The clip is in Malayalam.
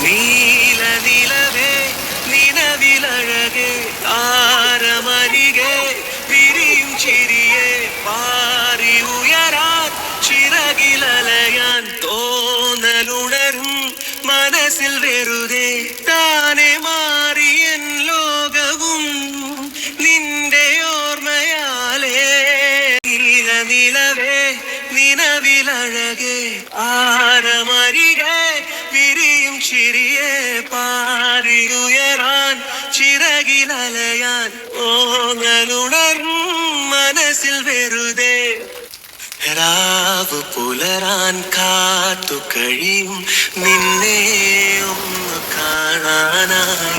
നീല നിലവേ നിലവിലഴകേ താരമരികെ വിരിയും ചിരിയെ പാറി ഉയരാൻ ചിറകിലലയാൻ തോന്നലുണരും മനസ്സിൽ വെറുതെ താനെ മാറിയൻ ലോകവും നിന്റെ ഓർമ്മയാലേ നീല നിലവേ നിലവിലഴകേ ആരമരികെ വിരിയും ചിരിയെ പാറിയുയരാൻ ചിറകിലലയാൻ ഓങ്ങലുണരും മനസ്സിൽ വെറുതെ രാവ് പുലരാൻ കാത്തു കഴിയും നിന്നെ ഒന്ന് കാണാനായി.